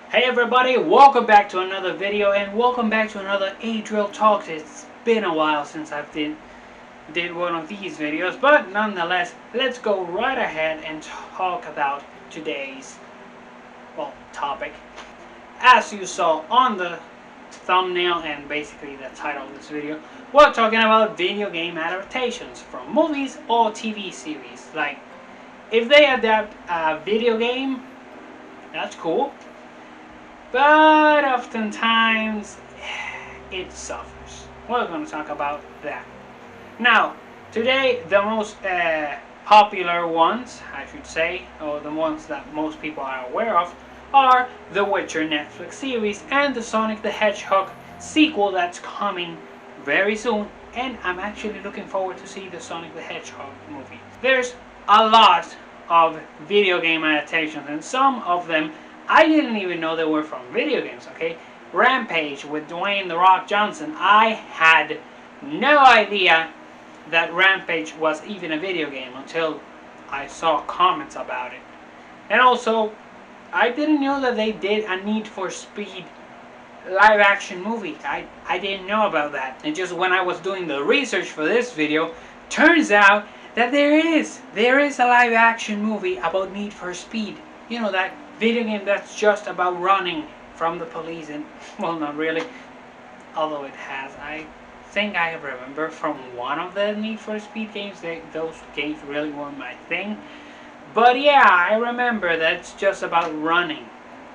Hey everybody, welcome back to another video and welcome back to another Adriel Talks. It's been a while since I've did one of these videos, but nonetheless, let's go right ahead and talk about today's, topic. As you saw on the thumbnail and basically the title of this video, we're talking about video game adaptations from movies or TV series. Like, if they adapt a video game, that's cool. But oftentimes it suffers. We're going to talk about that. Now, today the most popular ones, I should say, or the ones that most people are aware of, are the Witcher Netflix series and the Sonic the Hedgehog sequel that's coming very soon. And I'm actually looking forward to see the Sonic the Hedgehog movie. There's a lot of video game adaptations, and some of them I didn't even know they were from video games, okay? Rampage with Dwayne "The Rock" Johnson. I had no idea that Rampage was even a video game until I saw comments about it. And also, I didn't know that they did a Need for Speed live action movie. I didn't know about that. And just when I was doing the research for this video, turns out that there is a live action movie about Need for Speed. You know, that video game that's just about running from the police, and well, not really, although it has. I think I remember from one of the Need for Speed games, those games really weren't my thing. But yeah, I remember that it's just about running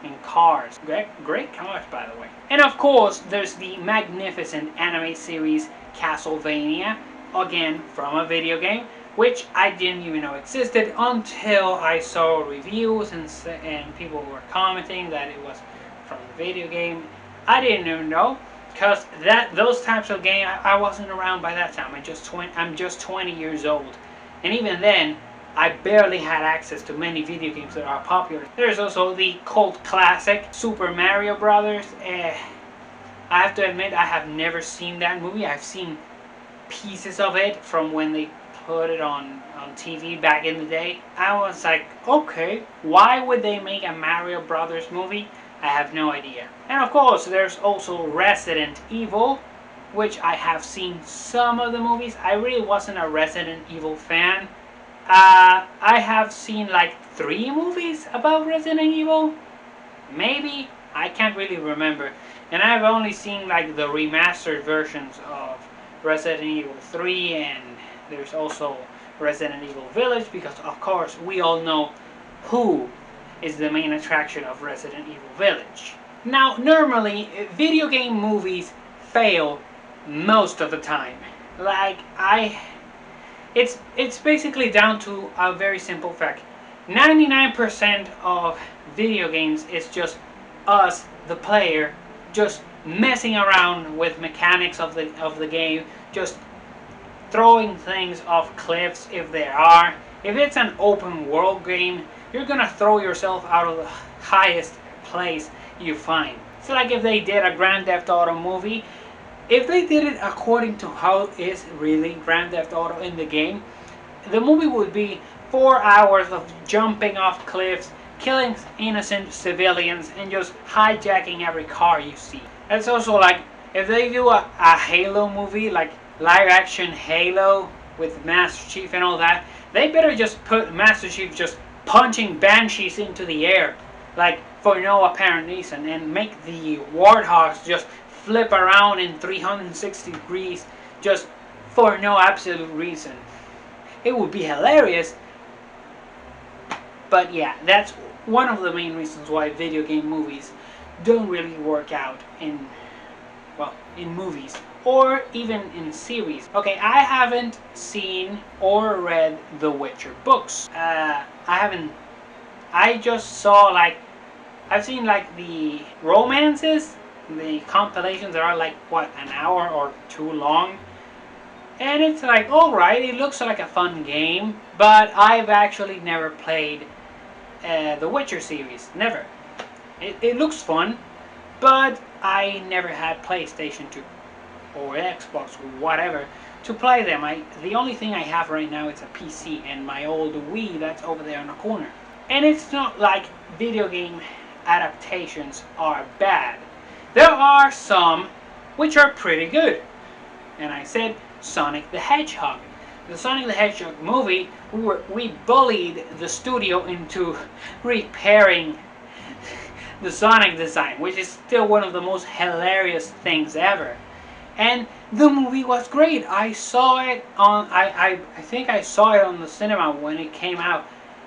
in cars. Great cars, by the way. And of course, there's the magnificent anime series Castlevania, again from a video game, which I didn't even know existed until I saw reviews and people were commenting that it was from the video game. I didn't even know, because those types of games, I wasn't around by that time. I'm just 20 years old, and even then I barely had access to many video games that are popular. There's also the cult classic Super Mario Brothers. I have to admit, I have never seen that movie. I've seen pieces of it from when they put it on TV back in the day. I was like, okay, why would they make a Mario Brothers movie? I have no idea. And of course, there's also Resident Evil, which I have seen some of the movies. I really wasn't a Resident Evil fan. I have seen like 3 movies about Resident Evil, maybe, I can't really remember. And I've only seen like the remastered versions of Resident Evil 3, and there's also Resident Evil Village, because of course we all know who is the main attraction of Resident Evil Village. Now, normally video game movies fail most of the time. Like, it's basically down to a very simple fact. 99% of video games is just us, the player, just messing around with mechanics of the game, just throwing things off cliffs if there are. If it's an open world game, you're gonna throw yourself out of the highest place you find. It's like if they did a Grand Theft Auto movie. If they did it according to how is really Grand Theft Auto in the game, the movie would be 4 hours of jumping off cliffs, killing innocent civilians, and just hijacking every car you see. It's also like if they do a Halo movie, like live action Halo with Master Chief and all that, they better just put Master Chief just punching banshees into the air, like for no apparent reason, and make the warthogs just flip around in 360 degrees just for no absolute reason. It would be hilarious. But yeah, that's one of the main reasons why video game movies don't really work out in movies or even in series. Okay, I haven't seen or read the Witcher books. I just saw, like, I've seen like the romances, the compilations that are like, what, an hour or 2 long. And it's like, alright, it looks like a fun game, but I've actually never played the Witcher series. Never. It looks fun, but I never had PlayStation 2 or Xbox or whatever to play them. The only thing I have right now is a PC and my old Wii that's over there in the corner. And it's not like video game adaptations are bad. There are some which are pretty good. And I said Sonic the Hedgehog. The Sonic the Hedgehog movie, we bullied the studio into repairing the Sonic design, which is still one of the most hilarious things ever. And the movie was great. I saw it on, I think I saw it on the cinema when it came out,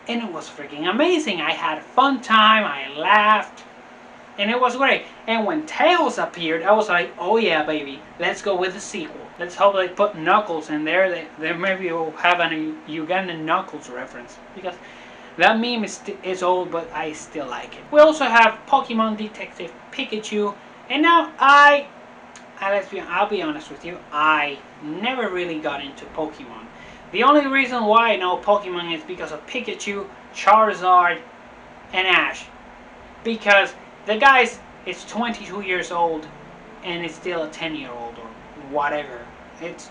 and it was freaking amazing. I had a fun time, I laughed, and it was great. And when Tails appeared, I was like, oh yeah, baby, let's go with the sequel. Let's hope they put Knuckles in there. They maybe will have a Ugandan Knuckles reference, because that meme is old, but I still like it. We also have Pokemon Detective Pikachu, and now I'll be honest with you, I never really got into Pokemon. The only reason why I know Pokemon is because of Pikachu, Charizard, and Ash. Because the guy is 22 years old and is still a 10-year-old or whatever. It's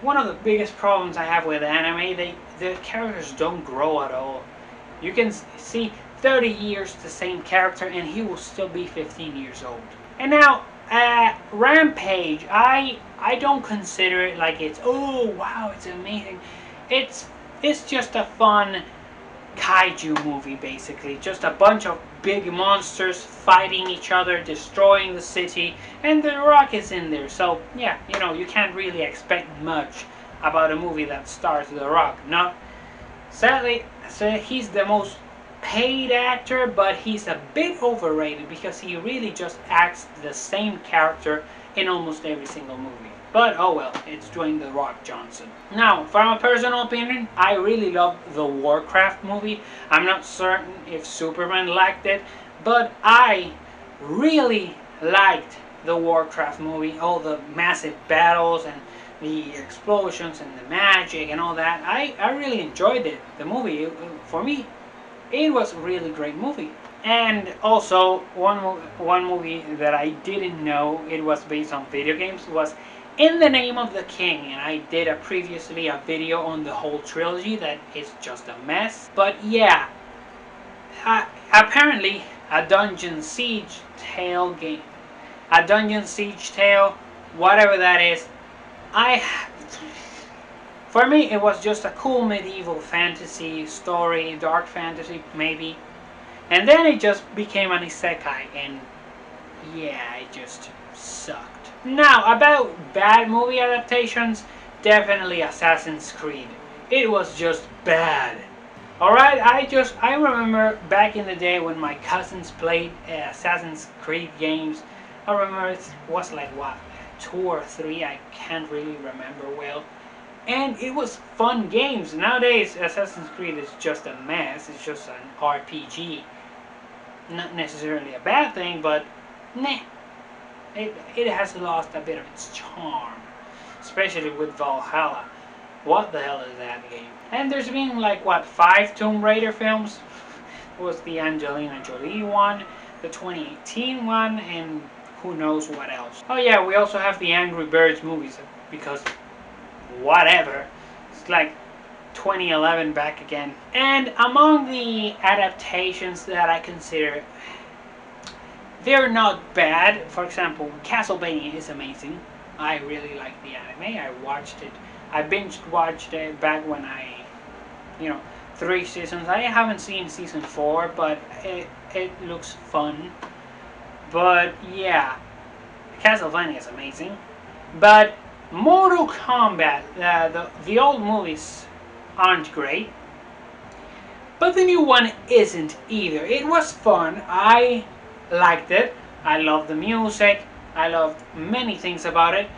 one of the biggest problems I have with anime. The characters don't grow at all. You can see 30 years the same character and he will still be 15 years old. And now, Rampage, I don't consider it like it's, oh wow, it's amazing. It's just a fun kaiju movie, basically. Just a bunch of big monsters fighting each other, destroying the city, and The Rock is in there. So yeah, you can't really expect much about a movie that stars The Rock. Not sadly, so he's the most paid actor, but he's a bit overrated because he really just acts the same character in almost every single movie. But oh well, it's Dwayne The Rock Johnson. Now, from a personal opinion, I really love the Warcraft movie. I'm not certain if Superman liked it, but I really liked the Warcraft movie. All the massive battles and the explosions and the magic and all that. I really enjoyed it. The movie, for me, it was a really great movie. And also, one movie that I didn't know it was based on video games was In the Name of the King, and I did previously a video on the whole trilogy that is just a mess. But yeah, apparently a Dungeon Siege Tale game, a Dungeon Siege Tale, whatever that is, for me it was just a cool medieval fantasy story, dark fantasy maybe, and then it just became an isekai, and yeah, it just sucked. Now, about bad movie adaptations, definitely Assassin's Creed. It was just bad. Alright, I remember back in the day when my cousins played Assassin's Creed games. I remember it was like, what, 2 or 3, I can't really remember well. And it was fun games. Nowadays, Assassin's Creed is just a mess. It's just an RPG. Not necessarily a bad thing, but nah. It has lost a bit of its charm, especially with Valhalla. What the hell is that game? And there's been like, what, 5 Tomb Raider films? It was the Angelina Jolie one, the 2018 one, and who knows what else. Oh yeah, we also have the Angry Birds movies, because whatever. It's like 2011 back again. And among the adaptations that I consider, they're not bad. For example, Castlevania is amazing. I really like the anime. I watched it. I binge watched it back when 3 seasons. I haven't seen season 4, but it looks fun. But yeah, Castlevania is amazing. But Mortal Kombat, the old movies aren't great. But the new one isn't either. It was fun. I liked it. I loved the music. I loved many things about it.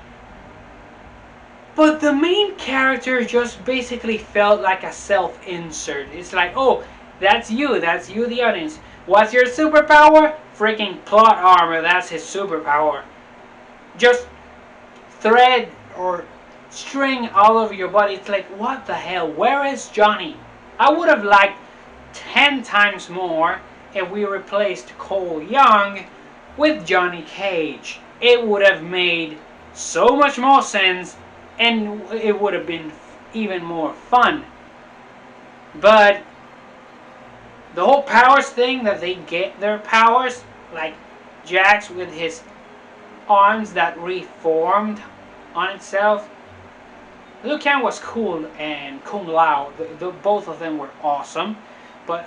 But the main character just basically felt like a self-insert. It's like, oh, that's you the audience. What's your superpower? Freaking plot armor, that's his superpower. Just thread or string all over your body. It's like, what the hell? Where is Johnny? I would have liked 10 times more if we replaced Cole Young with Johnny Cage. It would have made so much more sense, and it would have been even more fun. But The whole powers thing, that they get their powers, like Jax with his arms that reformed on itself. Liu Kang was cool, and Kung Lao, both of them were awesome, but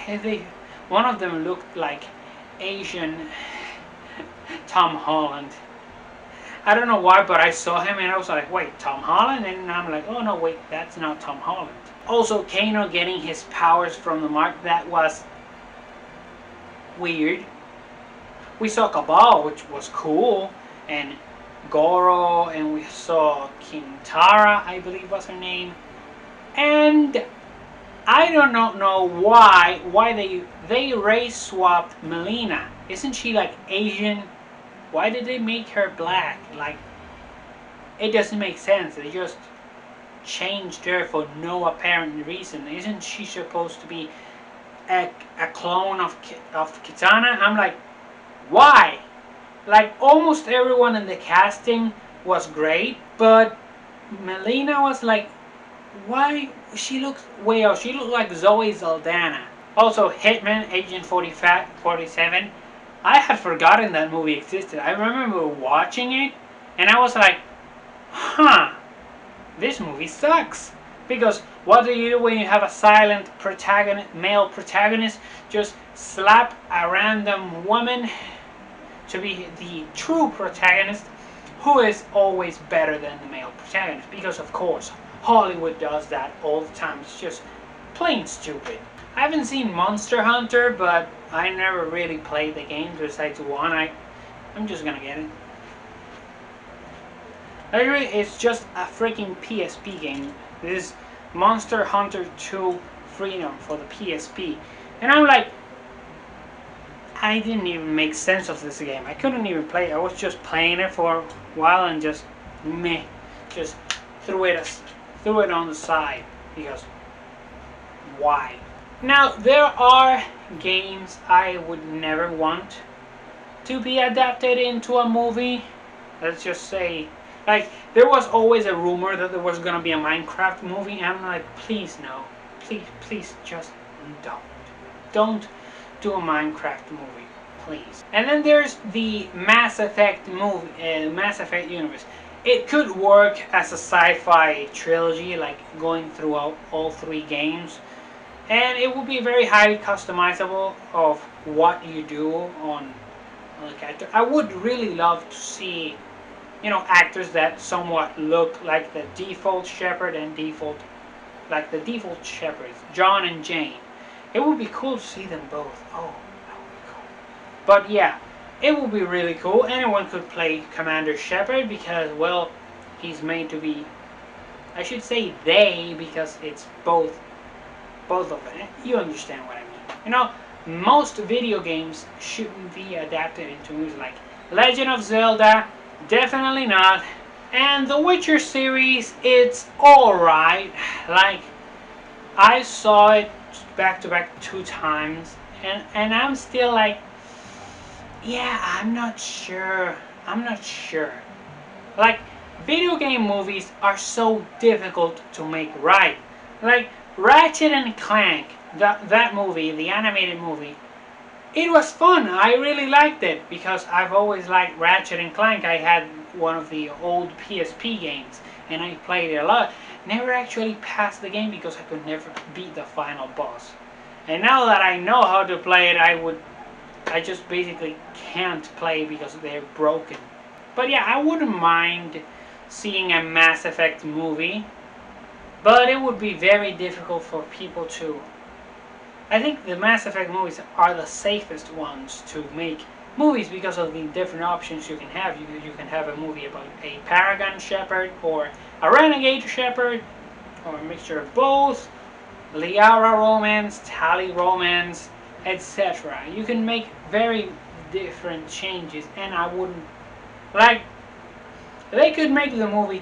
they, one of them looked like Asian Tom Holland. I don't know why, but I saw him and I was like, wait, Tom Holland? And I'm like, oh no, wait, that's not Tom Holland. Also, Kano getting his powers from the mark, that was weird. We saw Cabal, which was cool, and Goro, and we saw Kintara, I believe was her name. And I don't know why they race swapped Melina. Isn't she like Asian? Why did they make her black? Like, it doesn't make sense. They just changed her for no apparent reason. Isn't she supposed to be a clone of Kitana? I'm like, why? Like, almost everyone in the casting was great, but Melina was like, why? She looks way off. She looked like Zoe Saldana. Also, Hitman Agent 47. I had forgotten that movie existed. I remember watching it, and I was like, huh, this movie sucks. Because what do you do when you have a silent protagonist, male protagonist? Just slap a random woman to be the true protagonist, who is always better than the male protagonist. Because of course, Hollywood does that all the time. It's just plain stupid. I haven't seen Monster Hunter, but I never really played the game besides one. I'm just gonna get it. Anyway, it's just a freaking PSP game. This is Monster Hunter 2 Freedom for the PSP. And I'm like, I didn't even make sense of this game. I couldn't even play it. I was just playing it for a while and just meh. Just threw it on the side. Because why? Now, there are games I would never want to be adapted into a movie. Let's just say, like, there was always a rumor that there was gonna be a Minecraft movie, and I'm like, please no. Please just don't. Don't do a Minecraft movie, please. And then there's the Mass Effect movie, Mass Effect universe. It could work as a sci-fi trilogy, like going throughout all 3 games. And it will be very highly customizable of what you do on the character. I would really love to see, you know, actors that somewhat look like the default Shepard and like the default Shepards, John and Jane. It would be cool to see them both. Oh, that would be cool. But yeah, it would be really cool. Anyone could play Commander Shepard because, well, he's made to be, I should say they, because it's both of them. You understand what I mean. You know, most video games shouldn't be adapted into movies. Like Legend of Zelda, definitely not. And the Witcher series, it's alright. Like, I saw it back to back 2 times, and I'm still like, yeah, I'm not sure. Like, video game movies are so difficult to make right. Like, Ratchet and Clank, that movie, the animated movie, it was fun. I really liked it because I've always liked Ratchet and Clank. I had one of the old PSP games and I played it a lot. Never actually passed the game because I could never beat the final boss. And now that I know how to play it, I just basically can't play because they're broken. But yeah, I wouldn't mind seeing a Mass Effect movie. But it would be very difficult for people to... I think the Mass Effect movies are the safest ones to make movies because of the different options you can have. You can have a movie about a Paragon Shepard or a Renegade Shepard or a mixture of both, Liara romance, Tali romance, etc. You can make very different changes, and I wouldn't... Like, they could make the movie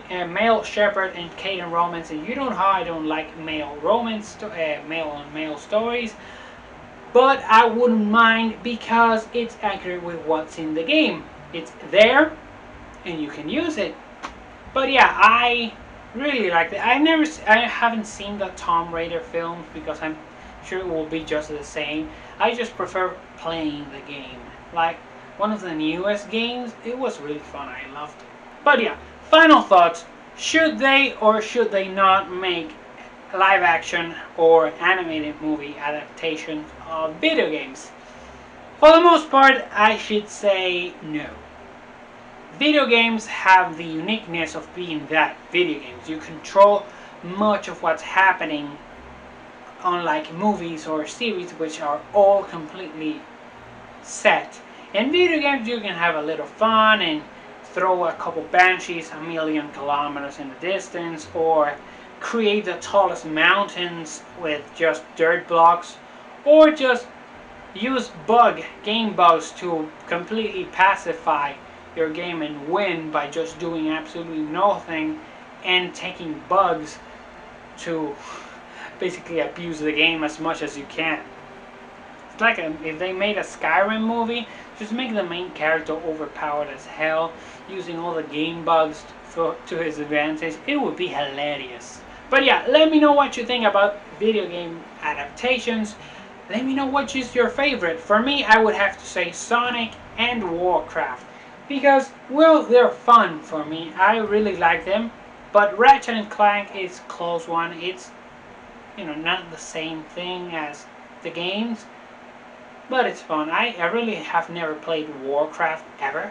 male Shepard and Kaden romance, and you know how I don't like male romance, male on male stories, but I wouldn't mind because it's accurate with what's in the game. It's there, and you can use it. But yeah, I really like it. I haven't seen the Tomb Raider films because I'm sure it will be just the same. I just prefer playing the game. Like one of the newest games, it was really fun. I loved it. But yeah, final thoughts. Should they or should they not make live action or animated movie adaptations of video games? For the most part, I should say no. Video games have the uniqueness of being that video games. You control much of what's happening, unlike movies or series which are all completely set. In video games you can have a little fun and throw a couple banshees a million kilometers in the distance, or create the tallest mountains with just dirt blocks, or just use game bugs to completely pacify your game and win by just doing absolutely nothing and taking bugs to basically abuse the game as much as you can. It's like if they made a Skyrim movie, just make the main character overpowered as hell, using all the game bugs to his advantage. It would be hilarious. But yeah, let me know what you think about video game adaptations. Let me know which is your favorite. For me, I would have to say Sonic and Warcraft, because, well, they're fun for me. I really like them. But Ratchet and Clank is a close one. It's, not the same thing as the games, but it's fun. I really have never played Warcraft ever.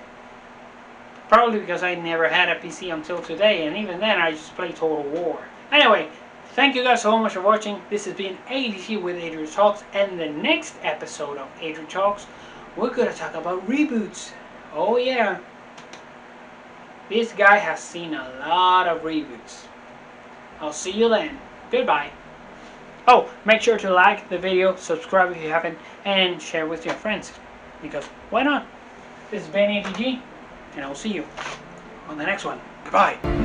Probably because I never had a PC until today, and even then I just play Total War. Anyway, thank you guys so much for watching. This has been ADT with Adriel Talks, and the next episode of Adriel Talks, we're going to talk about reboots. Oh yeah. This guy has seen a lot of reboots. I'll see you then. Goodbye. Oh, make sure to like the video, subscribe if you haven't, and share with your friends. Because why not? This has been ADG, and I'll see you on the next one. Goodbye.